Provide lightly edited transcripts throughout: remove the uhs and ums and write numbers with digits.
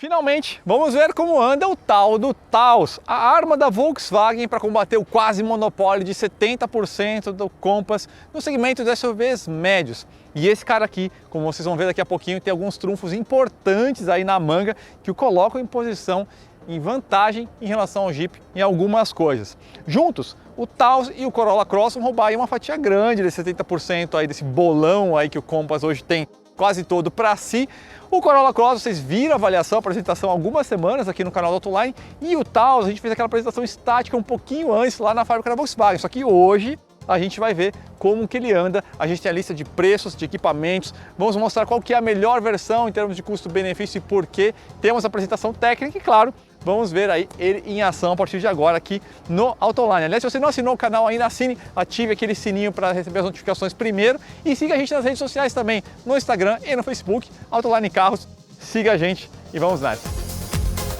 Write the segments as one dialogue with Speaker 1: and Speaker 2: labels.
Speaker 1: Finalmente, vamos ver como anda o tal do Taos, a arma da Volkswagen para combater o quase monopólio de 70% do Compass no segmento de SUVs médios. E esse cara aqui, como vocês vão ver daqui a pouquinho, tem alguns trunfos importantes aí na manga que o colocam em posição em vantagem em relação ao Jeep em algumas coisas. Juntos, o Taos e o Corolla Cross vão roubar aí uma fatia grande desse 70% aí desse bolão aí que o Compass hoje tem quase todo para si. O Corolla Cross, vocês viram a avaliação, a apresentação há algumas semanas aqui no canal do Autoline, e o Taos, a gente fez aquela apresentação estática um pouquinho antes lá na fábrica da Volkswagen, só que hoje a gente vai ver como que ele anda, a gente tem a lista de preços, de equipamentos, vamos mostrar qual que é a melhor versão em termos de custo-benefício e por quê, temos a apresentação técnica e, claro, vamos ver aí ele em ação a partir de agora aqui no Autoline. Aliás, se você não assinou o canal ainda, assine, ative aquele sininho para receber as notificações primeiro e siga a gente nas redes sociais também, no Instagram e no Facebook, Autoline Carros. Siga a gente e vamos nessa.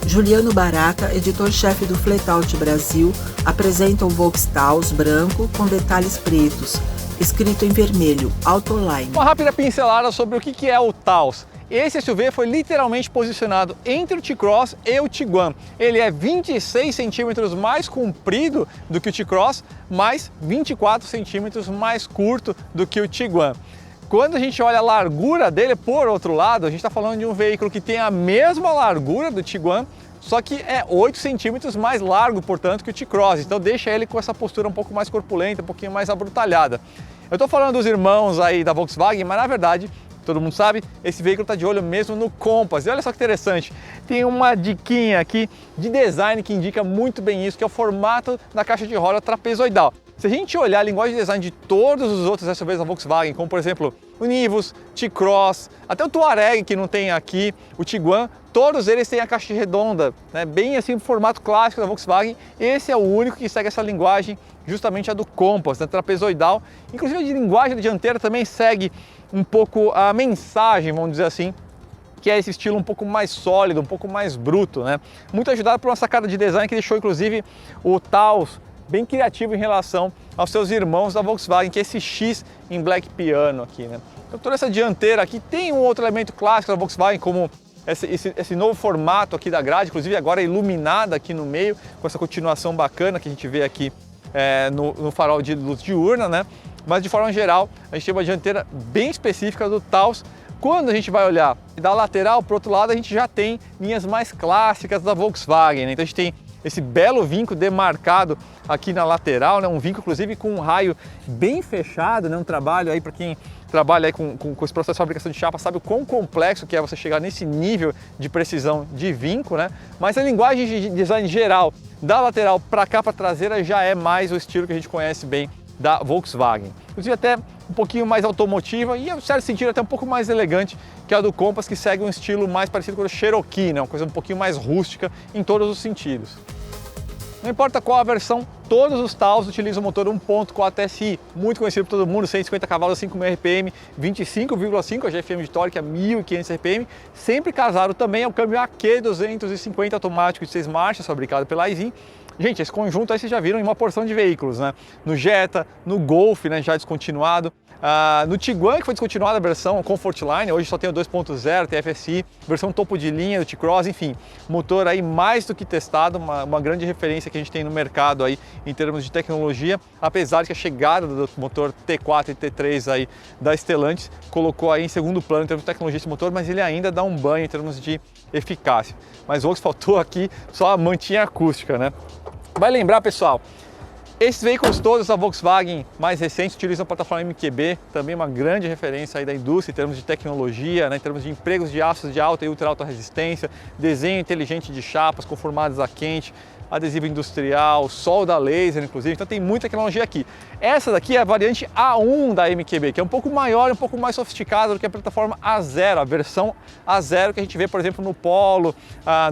Speaker 2: Juliano Barata, editor-chefe do Fletout Brasil, apresenta um Volks Taos branco com detalhes pretos, escrito em vermelho, Autoline.
Speaker 1: Uma rápida pincelada sobre o que é o Taos. Esse SUV foi literalmente posicionado entre o T-Cross e o Tiguan. Ele é 26 centímetros mais comprido do que o T-Cross, mas 24 centímetros mais curto do que o Tiguan. Quando a gente olha a largura dele, por outro lado, a gente está falando de um veículo que tem a mesma largura do Tiguan, só que é 8 centímetros mais largo, portanto, que o T-Cross. Então deixa ele com essa postura um pouco mais corpulenta, um pouquinho mais abrutalhada. Eu estou falando dos irmãos aí da Volkswagen, mas na verdade, todo mundo sabe, esse veículo está de olho mesmo no Compass. E olha só que interessante, tem uma diquinha aqui de design que indica muito bem isso, que é o formato da caixa de roda trapezoidal. Se a gente olhar a linguagem de design de todos os outros SUVs da Volkswagen, como por exemplo o Nivus, T-Cross, até o Touareg que não tem aqui, o Tiguan, todos eles têm a caixa redonda, né? Bem assim o formato clássico da Volkswagen. Esse é o único que segue essa linguagem, justamente a do Compass, né? Trapezoidal. Inclusive a de linguagem da dianteira também segue um pouco a mensagem, vamos dizer assim, que é esse estilo um pouco mais sólido, um pouco mais bruto, né? Muito ajudado por uma sacada de design que deixou inclusive o Taos bem criativo em relação aos seus irmãos da Volkswagen, que é esse X em Black Piano aqui, né? Então toda essa dianteira aqui tem um outro elemento clássico da Volkswagen, como esse novo formato aqui da grade, inclusive agora iluminada aqui no meio, com essa continuação bacana que a gente vê aqui no farol de luz diurna, né? Mas de forma geral, a gente tem uma dianteira bem específica do Taos. Quando a gente vai olhar da lateral para o outro lado, a gente já tem linhas mais clássicas da Volkswagen, né? Então a gente tem esse belo vinco demarcado aqui na lateral, né? Um vinco inclusive com um raio bem fechado, né? Um trabalho aí para quem trabalha aí com esse processo de fabricação de chapa sabe o quão complexo que é você chegar nesse nível de precisão de vinco, né? Mas a linguagem de design geral da lateral para cá, para traseira, já é mais o estilo que a gente conhece bem da Volkswagen. Inclusive até um pouquinho mais automotiva e, em certo sentido, até um pouco mais elegante que a do Compass, que segue um estilo mais parecido com o Cherokee, né? Uma coisa um pouquinho mais rústica em todos os sentidos. Não importa qual a versão, todos os Taos utilizam o motor 1.4 TSI, muito conhecido por todo mundo, 150 cavalos, 5.000 RPM, 25,5 GFM de torque a 1.500 RPM, sempre casado também ao câmbio AQ 250 automático de 6 marchas, fabricado pela Aisin. Gente, esse conjunto aí vocês já viram em uma porção de veículos, né? No Jetta, no Golf, né, já descontinuado, no Tiguan, que foi descontinuada a versão Comfortline, hoje só tem o 2.0, TFSI, versão topo de linha do T-Cross, enfim, motor aí mais do que testado, uma grande referência que a gente tem no mercado aí em termos de tecnologia, apesar de que a chegada do motor T4 e T3 aí da Stellantis colocou aí em segundo plano em termos de tecnologia esse motor, mas ele ainda dá um banho em termos de eficácia. Mas o que faltou aqui só a mantinha acústica, né? Vai lembrar, pessoal, esses veículos todos da Volkswagen mais recentes utilizam a plataforma MQB, também uma grande referência aí da indústria em termos de tecnologia, né, em termos de empregos de aços de alta e ultra alta resistência, desenho inteligente de chapas conformadas a quente, adesivo industrial, solda laser, inclusive, então tem muita tecnologia aqui. Essa daqui é a variante A1 da MQB, que é um pouco maior e um pouco mais sofisticada do que a plataforma A0, a versão A0 que a gente vê, por exemplo, no Polo,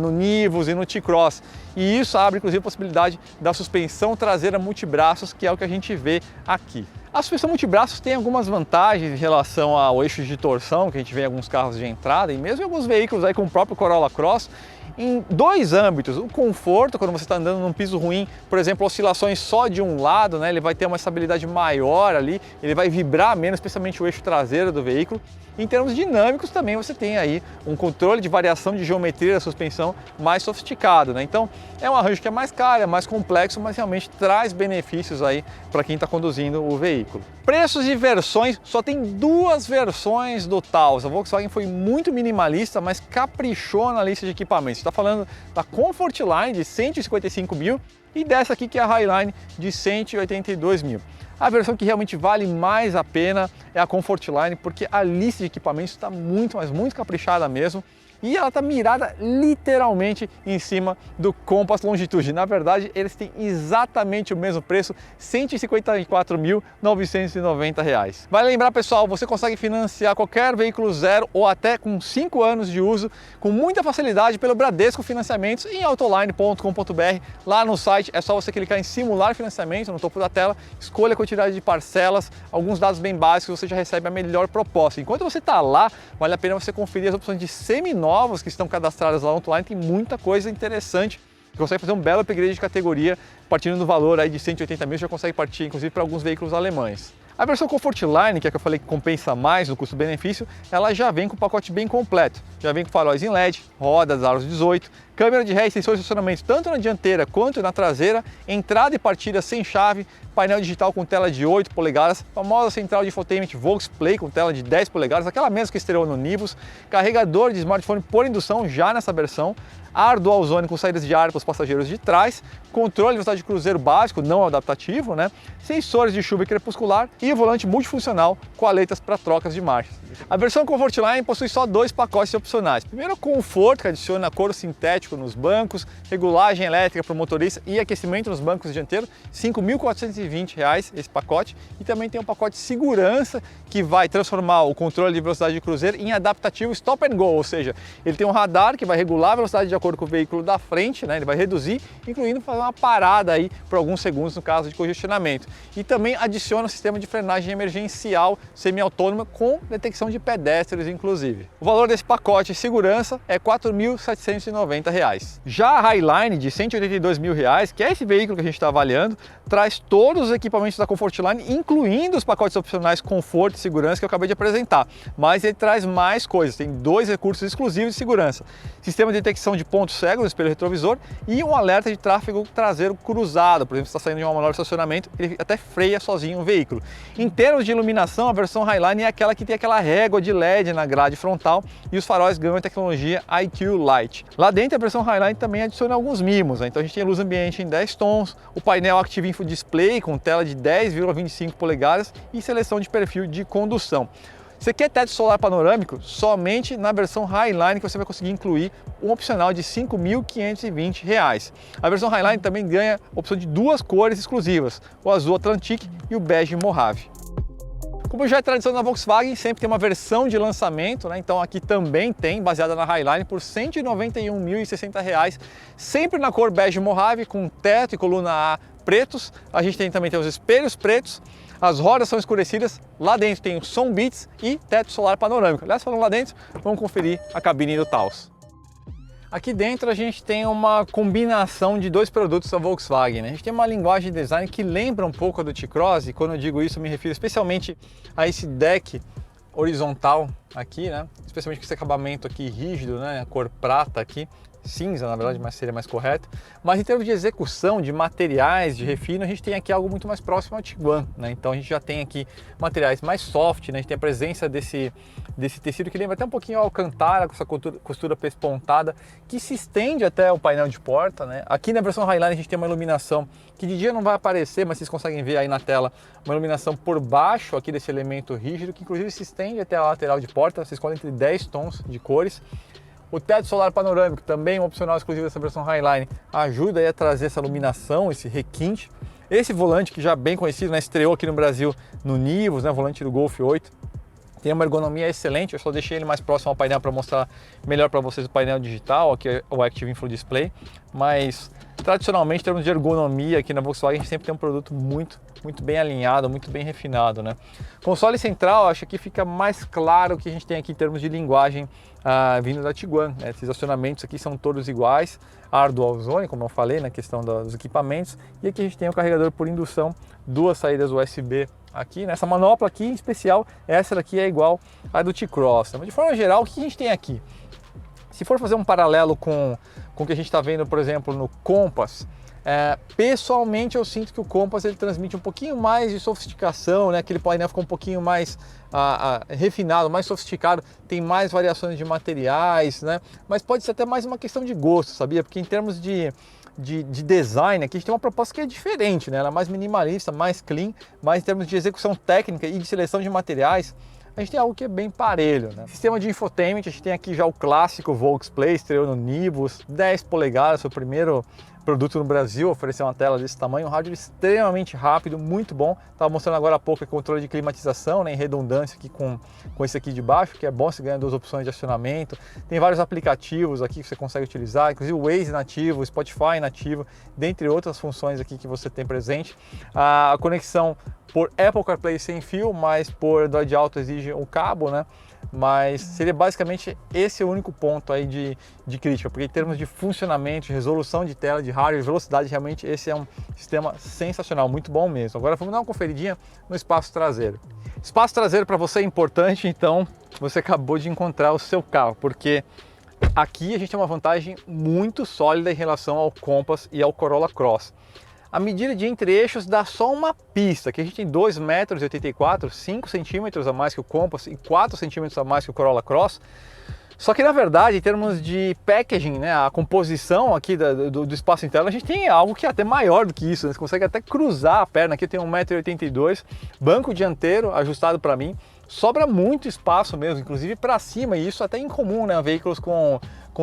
Speaker 1: no Nivus e no T-Cross. E isso abre, inclusive, a possibilidade da suspensão traseira multibraços, que é o que a gente vê aqui. A suspensão multibraços tem algumas vantagens em relação ao eixo de torção, que a gente vê em alguns carros de entrada, e mesmo em alguns veículos aí, como o próprio Corolla Cross, em dois âmbitos. O conforto, quando você está andando num piso ruim, por exemplo, oscilações só de um lado, né, ele vai ter uma estabilidade maior ali, ele vai vibrar menos, especialmente o eixo traseiro do veículo. Em termos dinâmicos também você tem aí um controle de variação de geometria da suspensão mais sofisticado, né? Então é um arranjo que é mais caro, é mais complexo, mas realmente traz benefícios aí para quem está conduzindo o veículo. Preços e versões, só tem duas versões do Taos. A Volkswagen foi muito minimalista, mas caprichou na lista de equipamentos. Está falando da Comfort Line de 155 mil e dessa aqui que é a Highline de 182 mil. A versão que realmente vale mais a pena é a Comfort Line, porque a lista de equipamentos está muito, mas muito caprichada mesmo. E ela está mirada literalmente em cima do Compass Longitude. Na verdade, eles têm exatamente o mesmo preço, R$ 154.990. Vale lembrar, pessoal, você consegue financiar qualquer veículo zero ou até com 5 anos de uso com muita facilidade pelo Bradesco Financiamentos em autoline.com.br. Lá no site é só você clicar em simular financiamento no topo da tela, escolha a quantidade de parcelas, alguns dados bem básicos, você já recebe a melhor proposta. Enquanto você está lá, vale a pena você conferir as opções de seminovos que estão cadastradas lá no Autoline. Tem muita coisa interessante. Você consegue fazer um belo upgrade de categoria partindo do valor aí de 180 mil, já consegue partir inclusive para alguns veículos alemães. A versão Comfort Line, que é a que eu falei que compensa mais no custo-benefício, ela já vem com um pacote bem completo. Já vem com faróis em LED, rodas aros 18, câmera de ré e sensor de estacionamento tanto na dianteira quanto na traseira, entrada e partida sem chave, painel digital com tela de 8 polegadas, famosa central de infotainment Volksplay com tela de 10 polegadas, aquela mesma que estreou no Nivus, carregador de smartphone por indução já nessa versão, ar dual zone com saídas de ar para os passageiros de trás, controle de velocidade de cruzeiro básico, não adaptativo, né? Sensores de chuva e crepuscular e o volante multifuncional com aletas para trocas de marchas. A versão Comfort Line possui só dois pacotes opcionais. Primeiro, o conforto, que adiciona couro sintético nos bancos, regulagem elétrica para o motorista e aquecimento nos bancos dianteiros, R$ 5.420 esse pacote. E também tem um pacote de segurança que vai transformar o controle de velocidade de cruzeiro em adaptativo Stop and Go, ou seja, ele tem um radar que vai regular a velocidade de acordo com o veículo da frente, né? Ele vai reduzir, incluindo fazer uma parada aí por alguns segundos no caso de congestionamento. E também adiciona um sistema de frenagem emergencial semi-autônoma com detecção de pedestres, inclusive. O valor desse pacote de segurança é R$ 4.790. Já a Highline de R$ 182 mil, que é esse veículo que a gente está avaliando, traz todos os equipamentos da Comfort Line, incluindo os pacotes opcionais conforto e segurança que eu acabei de apresentar. Mas ele traz mais coisas, tem dois recursos exclusivos de segurança: sistema de detecção de pontos cegos no espelho retrovisor e um alerta de tráfego traseiro cruzado. Por exemplo, se está saindo de uma manobra de estacionamento, ele até freia sozinho o veículo. Em termos de iluminação, a versão Highline é aquela que tem aquela régua de LED na grade frontal e os faróis ganham a tecnologia IQ Light. Lá dentro, a versão Highline também adiciona alguns mimos, né? Então a gente tem luz ambiente em 10 tons, o painel Active Info Display com tela de 10,25 polegadas e seleção de perfil de condução. Você quer teto solar panorâmico? Somente na versão Highline que você vai conseguir incluir um opcional de R$ 5.520. A versão Highline também ganha a opção de duas cores exclusivas, o azul Atlantique e o bege Mojave. Como já é tradição da Volkswagen, sempre tem uma versão de lançamento, né? Então aqui também tem, baseada na Highline, por R$ 191.060, sempre na cor bege Mojave, com teto e coluna A pretos. A gente também tem os espelhos pretos, as rodas são escurecidas, lá dentro tem o som Beats e teto solar panorâmico. Aliás, falando lá dentro, vamos conferir a cabine do Taos. Aqui dentro a gente tem uma combinação de dois produtos da Volkswagen, né? A gente tem uma linguagem de design que lembra um pouco a do T-Cross, e quando eu digo isso eu me refiro especialmente a esse deck horizontal aqui, né? Especialmente com esse acabamento aqui rígido, né? A cor prata aqui, cinza na verdade, mas seria mais correto. Mas em termos de execução, de materiais, de refino, a gente tem aqui algo muito mais próximo ao Tiguan, né? Então a gente já tem aqui materiais mais soft, né? A gente tem a presença desse tecido que lembra até um pouquinho ao Alcantara, com essa costura pespontada, que se estende até o painel de porta, né? Aqui na versão Highline a gente tem uma iluminação que de dia não vai aparecer, mas vocês conseguem ver aí na tela, uma iluminação por baixo aqui desse elemento rígido, que inclusive se estende até a lateral de porta. Vocês escolhem entre 10 tons de cores. O teto solar panorâmico, também um opcional exclusivo dessa versão Highline, ajuda aí a trazer essa iluminação, esse requinte. Esse volante que já é bem conhecido, né, estreou aqui no Brasil no Nivus, né, volante do Golf 8. Tem uma ergonomia excelente, eu só deixei ele mais próximo ao painel para mostrar melhor para vocês o painel digital, aqui é o Active Info Display. Mas tradicionalmente, em termos de ergonomia aqui na Volkswagen, a gente sempre tem um produto muito muito bem alinhado, muito bem refinado, né? Console central, acho que fica mais claro o que a gente tem aqui em termos de linguagem vindo da Tiguan, né? Esses acionamentos aqui são todos iguais, ar dual zone, como eu falei, na questão dos equipamentos, e aqui a gente tem o carregador por indução, duas saídas USB aqui, nessa manopla aqui em especial, essa daqui é igual à do T-Cross. Mas de forma geral, o que a gente tem aqui? Se for fazer um paralelo com o que a gente está vendo, por exemplo, no Compass, pessoalmente eu sinto que o Compass ele transmite um pouquinho mais de sofisticação, né? Aquele painel ficou um pouquinho mais refinado, mais sofisticado, tem mais variações de materiais, né? Mas pode ser até mais uma questão de gosto, sabia? Porque em termos de design aqui a gente tem uma proposta que é diferente, né? Ela é mais minimalista, mais clean, mas em termos de execução técnica e de seleção de materiais, a gente tem algo que é bem parelho, né? Sistema de infotainment, a gente tem aqui já o clássico Vox Play, estreou no Nibus, 10 polegadas, foi o primeiro produto no Brasil a oferecer uma tela desse tamanho, um rádio extremamente rápido, muito bom. Estava mostrando agora há pouco o controle de climatização, né, em redundância aqui com esse aqui de baixo, que é bom, você ganha duas opções de acionamento. Tem vários aplicativos aqui que você consegue utilizar, inclusive o Waze nativo, o Spotify nativo, dentre outras funções aqui que você tem presente. A conexão por Apple CarPlay sem fio, mas por Android Auto exige o cabo, né? Mas seria basicamente esse o único ponto aí de crítica, porque em termos de funcionamento, de resolução de tela, de hardware e velocidade, realmente esse é um sistema sensacional, muito bom mesmo. Agora vamos dar uma conferidinha no espaço traseiro. Espaço traseiro para você é importante, então você acabou de encontrar o seu carro, porque aqui a gente tem uma vantagem muito sólida em relação ao Compass e ao Corolla Cross. A medida de entre-eixos dá só uma pista, que a gente tem 2,84 m, 5 centímetros a mais que o Compass e 4 centímetros a mais que o Corolla Cross. Só que na verdade, em termos de packaging, né, a composição aqui do espaço interno, a gente tem algo que é até maior do que isso, né? Você consegue até cruzar a perna, aqui tem 1,82 m, banco dianteiro ajustado para mim, sobra muito espaço mesmo, inclusive para cima, e isso até é incomum, né? Veículos com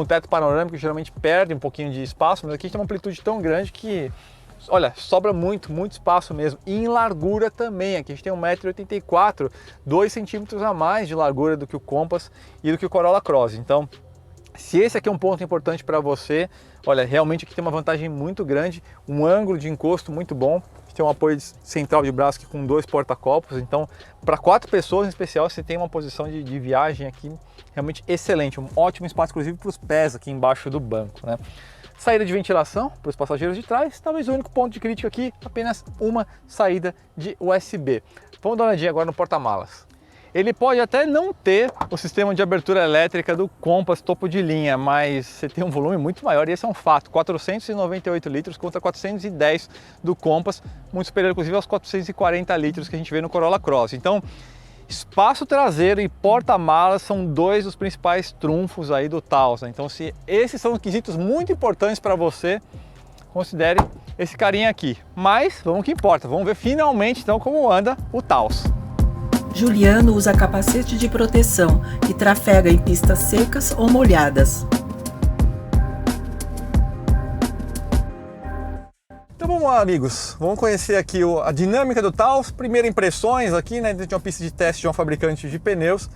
Speaker 1: teto panorâmico geralmente perdem um pouquinho de espaço, mas aqui a gente tem uma amplitude tão grande que, olha, sobra muito espaço mesmo. E em largura também, aqui a gente tem 1,84 m, 2 centímetros a mais de largura do que o Compass e do que o Corolla Cross. Então, se esse aqui é um ponto importante para você, olha, realmente aqui tem uma vantagem muito grande, um ângulo de encosto muito bom. A gente tem um apoio central de braço aqui com 2 porta-copos, então para 4 pessoas em especial você tem uma posição de viagem aqui realmente excelente, um ótimo espaço inclusive para os pés aqui embaixo do banco, né? Saída de ventilação para os passageiros de trás, talvez o único ponto de crítica aqui, apenas uma saída de USB. Vamos dar uma olhadinha agora no porta-malas. Ele pode até não ter o sistema de abertura elétrica do Compass topo de linha, mas você tem um volume muito maior e esse é um fato. 498 litros contra 410 do Compass, muito superior inclusive aos 440 litros que a gente vê no Corolla Cross. Então, espaço traseiro e porta-malas são dois dos principais trunfos aí do Taos, né? Então, se esses são quesitos muito importantes para você, considere esse carinha aqui. Mas vamos que importa, vamos ver finalmente então como anda o Taos.
Speaker 2: Juliano usa capacete de proteção e trafega em pistas secas ou molhadas.
Speaker 1: Então vamos lá, amigos, vamos conhecer aqui a dinâmica do Taos. Primeiras impressões aqui, né, dentro de uma pista de teste de um fabricante de pneus.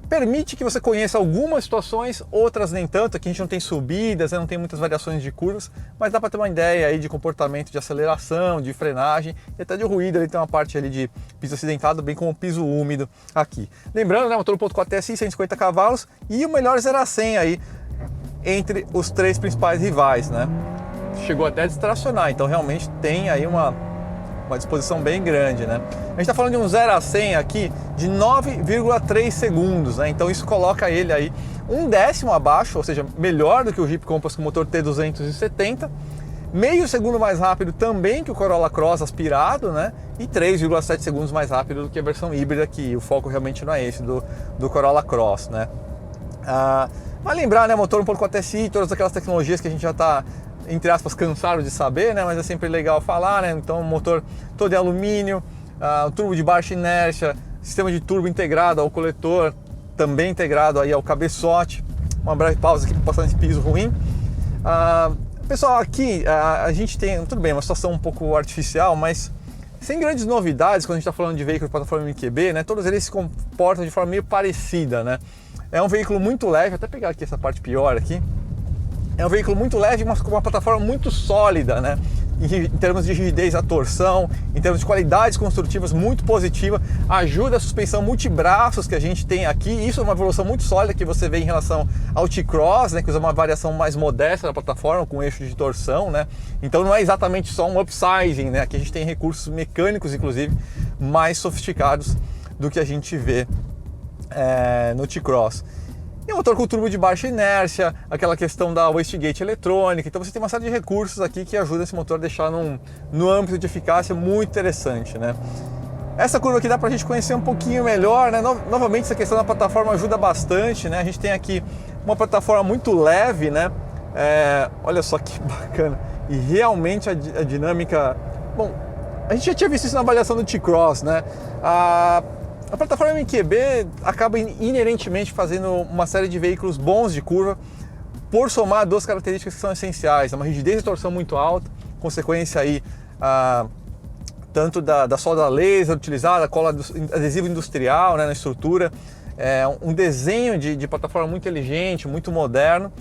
Speaker 1: Permite que você conheça algumas situações, outras nem tanto. Aqui a gente não tem subidas, não tem muitas variações de curvas, mas dá para ter uma ideia aí de comportamento de aceleração, de frenagem e até de ruído. Ali tem uma parte ali de piso acidentado, bem como piso úmido aqui. Lembrando, né, motor 1.4 TSI, 150 cavalos e o melhor 0 a 100 aí entre os três principais rivais, né? Chegou até a distracionar, então realmente tem aí uma disposição bem grande, né? A gente está falando de um 0 a 100 aqui de 9,3 segundos, né? Então isso coloca ele aí um décimo abaixo, ou seja, melhor do que o Jeep Compass com motor T270, meio segundo mais rápido também que o Corolla Cross aspirado, né? E 3,7 segundos mais rápido do que a versão híbrida, que o foco realmente não é esse do Corolla Cross, né? Vai lembrar, né? Motor 1.4 TSI, todas aquelas tecnologias que a gente já está, entre aspas, cansado de saber, né? Mas é sempre legal falar, né? Então, motor todo em alumínio, turbo de baixa inércia, sistema de turbo integrado ao coletor, também integrado aí ao cabeçote. Uma breve pausa aqui para passar nesse piso ruim. Pessoal, aqui a gente tem, tudo bem, uma situação um pouco artificial, mas sem grandes novidades quando a gente está falando de veículo de plataforma MQB, né? Todos eles se comportam de forma meio parecida, né? É um veículo muito leve, até pegar aqui essa parte pior aqui. É um veículo muito leve, mas com uma plataforma muito sólida, né? em termos de rigidez, a torção, em termos de qualidades construtivas, muito positiva, ajuda a suspensão multibraços que a gente tem aqui, isso é uma evolução muito sólida que você vê em relação ao T-Cross, né, que usa uma variação mais modesta da plataforma, com eixo de torção, né, então não é exatamente só um upsizing, né, aqui a gente tem recursos mecânicos, inclusive, mais sofisticados do que a gente vê no T-Cross. E motor com turbo de baixa inércia, aquela questão da wastegate eletrônica, então você tem uma série de recursos aqui que ajudam esse motor a deixar no âmbito de eficácia muito interessante, né? Essa curva aqui dá pra gente conhecer um pouquinho melhor, né? Novamente essa questão da plataforma ajuda bastante, né? A gente tem aqui uma plataforma muito leve, né? Olha só que bacana, e realmente a dinâmica... Bom, a gente já tinha visto isso na avaliação do T-Cross, né? A plataforma MQB acaba inerentemente fazendo uma série de veículos bons de curva por somar duas características que são essenciais, uma rigidez e torção muito alta, consequência aí tanto da solda laser utilizada, cola adesivo industrial, né, na estrutura, um desenho de plataforma muito inteligente, muito moderno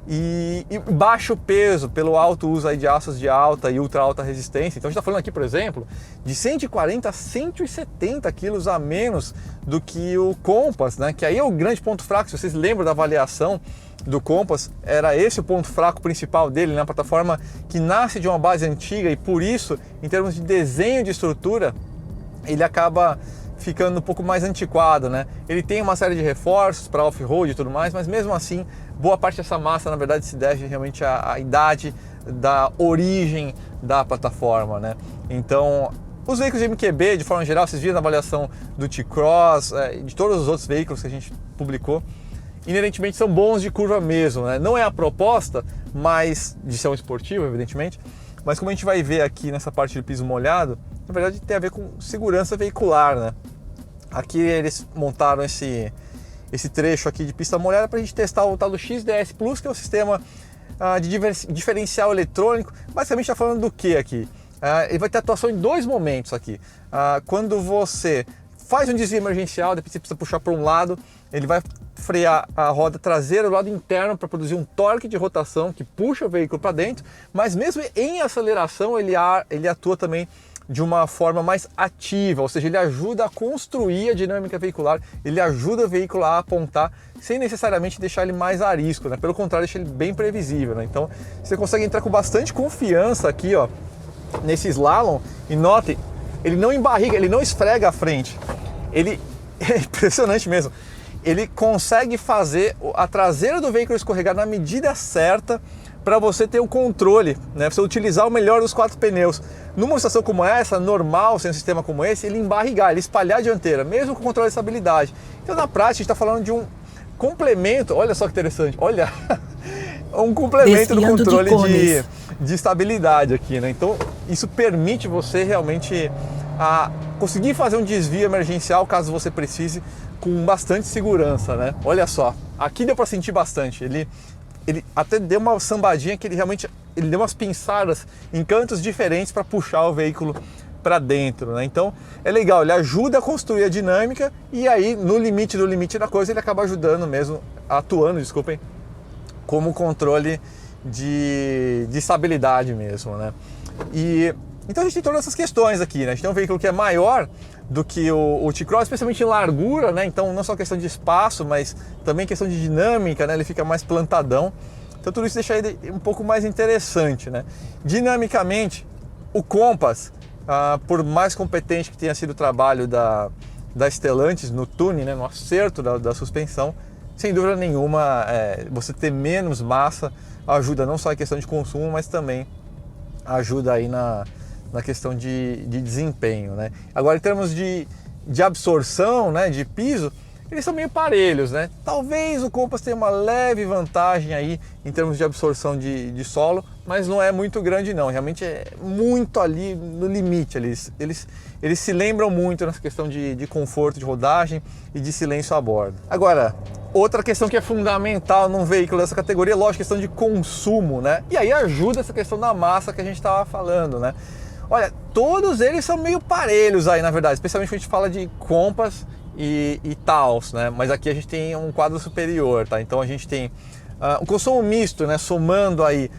Speaker 1: e baixo peso pelo alto uso aí de aços de alta e ultra alta resistência. Então a gente está falando aqui, por exemplo, de 140 a 170 quilos a menos do que o Compass, né? Que aí é o grande ponto fraco. Se vocês lembram da avaliação do Compass, era esse o ponto fraco principal dele, né? A plataforma que nasce de uma base antiga e por isso, em termos de desenho de estrutura, ele acaba ficando um pouco mais antiquado, né? Ele tem uma série de reforços para off-road e tudo mais, mas mesmo assim, boa parte dessa massa, na verdade, se deve realmente à idade da origem da plataforma, né? Então, os veículos de MQB, de forma geral, vocês viram na avaliação do T-Cross, de todos os outros veículos que a gente publicou, inerentemente são bons de curva mesmo, né? Não é a proposta, mas de ser um esportivo, evidentemente, mas como a gente vai ver aqui nessa parte de piso molhado, na verdade tem a ver com segurança veicular, né? Aqui eles montaram esse trecho aqui de pista molhada para a gente testar o tal do XDS Plus, que é o sistema de diferencial eletrônico. Basicamente está falando do que aqui? Ele vai ter atuação em dois momentos aqui. Quando você faz um desvio emergencial, depois você precisa puxar para um lado, ele vai frear a roda traseira do lado interno para produzir um torque de rotação que puxa o veículo para dentro, mas mesmo em aceleração ele atua também de uma forma mais ativa, ou seja, ele ajuda a construir a dinâmica veicular, ele ajuda o veículo a apontar sem necessariamente deixar ele mais arisco, né? Pelo contrário, deixa ele bem previsível, né? Então você consegue entrar com bastante confiança aqui, ó, nesse slalom, e notem, ele não embarriga, ele não esfrega a frente, ele é impressionante mesmo, ele consegue fazer a traseira do veículo escorregar na medida certa para você ter o controle, né? Você utilizar o melhor dos quatro pneus. Numa situação como essa, normal, sem um sistema como esse, ele embarrigar, ele espalhar a dianteira, mesmo com controle de estabilidade. Então, na prática, a gente está falando de um complemento, olha só que interessante, olha, um complemento do controle de estabilidade aqui, né? Então, isso permite você realmente conseguir fazer um desvio emergencial, caso você precise, com bastante segurança, né? Olha só, aqui deu para sentir bastante, ele até deu uma sambadinha que ele deu umas pinçadas em cantos diferentes para puxar o veículo para dentro, né? Então é legal, ele ajuda a construir a dinâmica e aí no limite do limite da coisa ele acaba ajudando mesmo, atuando, desculpem, como controle de estabilidade mesmo, né? E então a gente tem todas essas questões aqui, né? A gente tem um veículo que é maior do que o T-Cross, especialmente em largura, né? Então não só questão de espaço, mas também questão de dinâmica, né? Ele fica mais plantadão. Então tudo isso deixa ele um pouco mais interessante, né? Dinamicamente, o Compass, por mais competente que tenha sido o trabalho da Stellantis no tuning, né? No acerto da suspensão, sem dúvida nenhuma, você ter menos massa ajuda não só a questão de consumo, mas também ajuda aí na questão de desempenho, né? Agora, em termos de absorção, né, de piso, eles são meio parelhos, né? Talvez o Compass tenha uma leve vantagem aí em termos de absorção de solo, mas não é muito grande não, realmente é muito ali no limite, eles se lembram muito nessa questão de conforto de rodagem e de silêncio a bordo. Agora, outra questão que é fundamental num veículo dessa categoria é, lógico, a questão de consumo, né? E aí ajuda essa questão da massa que a gente estava falando, né? Olha, todos eles são meio parelhos aí, na verdade, especialmente quando a gente fala de Compass e Taos, né? Mas aqui a gente tem um quadro superior, tá? Então a gente tem o consumo misto, né? Somando aí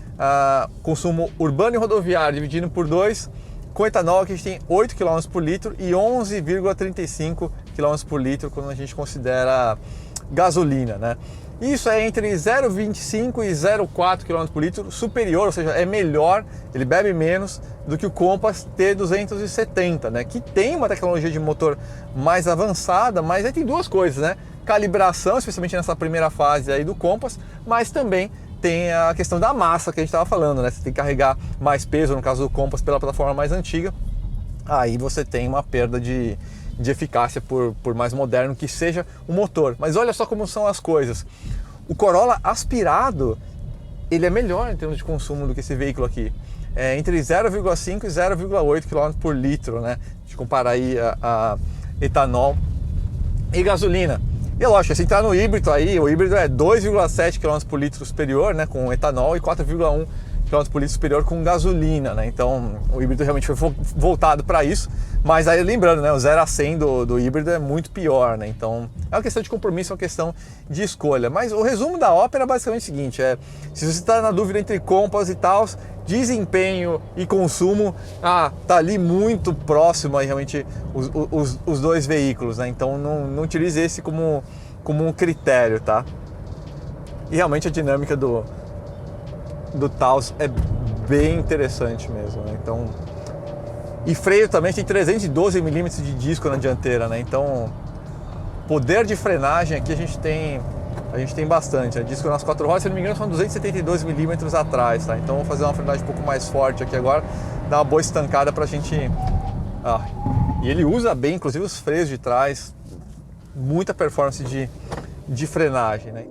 Speaker 1: consumo urbano e rodoviário dividido por 2, com etanol aqui a gente tem 8 km por litro e 11,35 km por litro quando a gente considera gasolina, né? Isso é entre 0,25 e 0,4 km por litro superior, ou seja, é melhor, ele bebe menos do que o Compass T270, né? Que tem uma tecnologia de motor mais avançada, mas aí tem duas coisas, né? Calibração, especialmente nessa primeira fase aí do Compass, mas também tem a questão da massa que a gente estava falando, né? Você tem que carregar mais peso, no caso do Compass, pela plataforma mais antiga, aí você tem uma perda de eficácia por mais moderno que seja o motor. Mas olha só como são as coisas. O Corolla aspirado, ele é melhor em termos de consumo do que esse veículo aqui. É entre 0,5 e 0,8 km por litro, né? De comparar aí a etanol e gasolina. E é lógico, se entrar no híbrido aí, o híbrido é 2,7 km por litro superior, né, com etanol, e 4,1 km por litro superior com gasolina, né? Então o híbrido realmente foi voltado para isso, mas aí lembrando, né, o 0 a 100 do híbrido é muito pior, né? Então é uma questão de compromisso, é uma questão de escolha. Mas o resumo da ópera é basicamente o seguinte, se você está na dúvida entre Compass e tal, desempenho e consumo, tá ali muito próximo aí realmente os dois veículos, né? Então não utilize esse como um critério, tá? E realmente a dinâmica do Taos é bem interessante mesmo, né? Então, e freio também tem 312 mm de disco na dianteira, né? Então, poder de frenagem aqui a gente tem bastante, né? Disco nas 4 rodas, se não me engano, são 272 mm atrás, tá? Então, vou fazer uma frenagem um pouco mais forte aqui agora, dar uma boa estancada pra gente... E ele usa bem, inclusive, os freios de trás, muita performance de frenagem, né?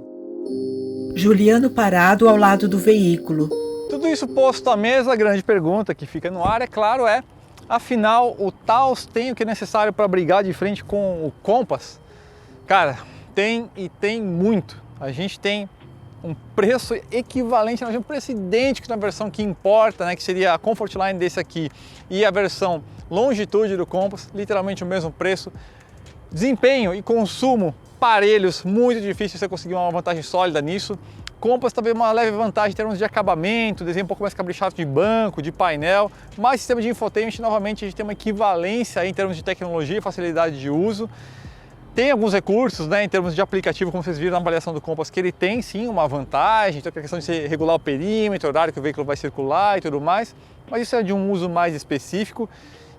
Speaker 2: Juliano parado ao lado do veículo.
Speaker 1: Tudo isso posto à mesa, a grande pergunta que fica no ar, é claro, afinal, o Taos tem o que é necessário para brigar de frente com o Compass? Cara, tem e tem muito. A gente tem um preço equivalente, um preço idêntico na versão que importa, né, que seria a Comfort Line desse aqui, e a versão Longitude do Compass, literalmente o mesmo preço. Desempenho e consumo parelhos, muito difícil você conseguir uma vantagem sólida nisso. Compass também uma leve vantagem em termos de acabamento, desenho um pouco mais caprichado de banco, de painel, mas sistema de infotainment, novamente, a gente tem uma equivalência aí em termos de tecnologia e facilidade de uso. Tem alguns recursos, né, em termos de aplicativo, como vocês viram na avaliação do Compass, que ele tem sim uma vantagem, então a questão de você regular o perímetro, o horário que o veículo vai circular e tudo mais, mas isso é de um uso mais específico.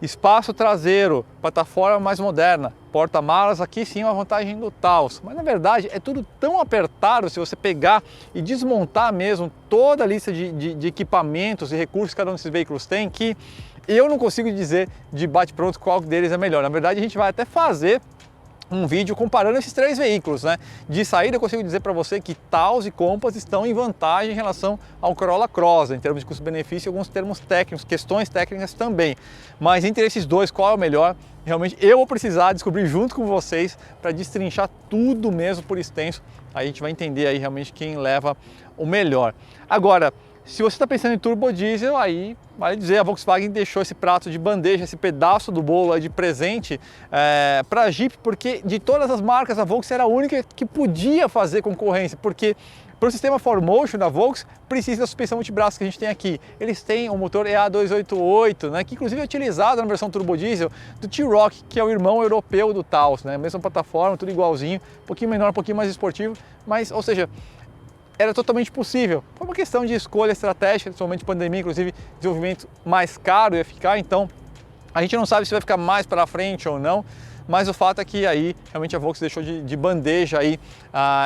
Speaker 1: Espaço traseiro, plataforma mais moderna, porta-malas, aqui sim é uma vantagem do Taos, mas na verdade é tudo tão apertado se você pegar e desmontar mesmo toda a lista de equipamentos e recursos que cada um desses veículos tem, que eu não consigo dizer de bate-pronto qual deles é melhor. Na verdade a gente vai até fazer um vídeo comparando esses três veículos, né? De saída eu consigo dizer para você que Taos e Compass estão em vantagem em relação ao Corolla Cross, em termos de custo-benefício e alguns termos técnicos, questões técnicas também. Mas entre esses dois, qual é o melhor? Realmente eu vou precisar descobrir junto com vocês para destrinchar tudo mesmo por extenso. Aí a gente vai entender aí realmente quem leva o melhor. Agora, se você está pensando em turbo diesel, aí vale dizer, a Volkswagen deixou esse prato de bandeja, esse pedaço do bolo aí de presente para a Jeep, porque de todas as marcas a Volkswagen era a única que podia fazer concorrência, porque para o sistema 4Motion da Volkswagen precisa da suspensão multibraço que a gente tem aqui. Eles têm o motor EA288, né, que inclusive é utilizado na versão turbo diesel do T-Roc, que é o irmão europeu do Taos, né, mesma plataforma, tudo igualzinho, um pouquinho menor, um pouquinho mais esportivo, mas, ou seja, era totalmente possível. Foi uma questão de escolha estratégica, principalmente pandemia, inclusive desenvolvimento mais caro ia ficar, então a gente não sabe se vai ficar mais para frente ou não, mas o fato é que aí realmente a Volkswagen deixou de bandeja aí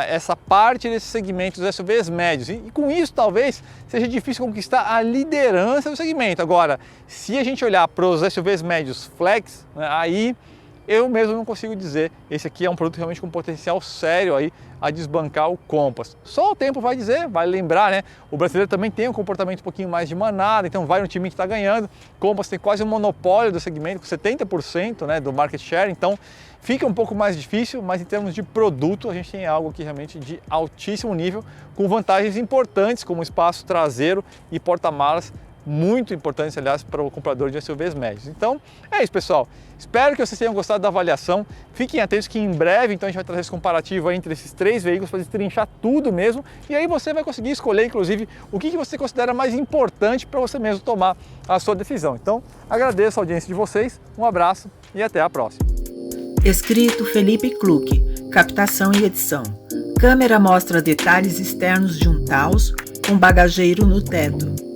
Speaker 1: essa parte desses segmentos dos SUVs médios, e com isso talvez seja difícil conquistar a liderança do segmento. Agora, se a gente olhar para os SUVs médios flex, né, aí eu mesmo não consigo dizer, esse aqui é um produto realmente com potencial sério aí a desbancar o Compass. Só o tempo vai dizer, vai lembrar, né? O brasileiro também tem um comportamento um pouquinho mais de manada, então vai no time que está ganhando. O Compass tem quase um monopólio do segmento, com 70%, né, do market share, então fica um pouco mais difícil, mas em termos de produto a gente tem algo aqui realmente de altíssimo nível, com vantagens importantes como espaço traseiro e porta-malas muito importantes, aliás, para o comprador de SUVs médios. Então, é isso, pessoal. Espero que vocês tenham gostado da avaliação. Fiquem atentos que em breve, então, a gente vai trazer esse comparativo entre esses 3 veículos para destrinchar tudo mesmo. E aí você vai conseguir escolher, inclusive, o que você considera mais importante para você mesmo tomar a sua decisão. Então, agradeço a audiência de vocês, um abraço e até a próxima.
Speaker 2: Escrito Felipe Kluck, captação e edição. Câmera mostra detalhes externos de um Taos com bagageiro no teto.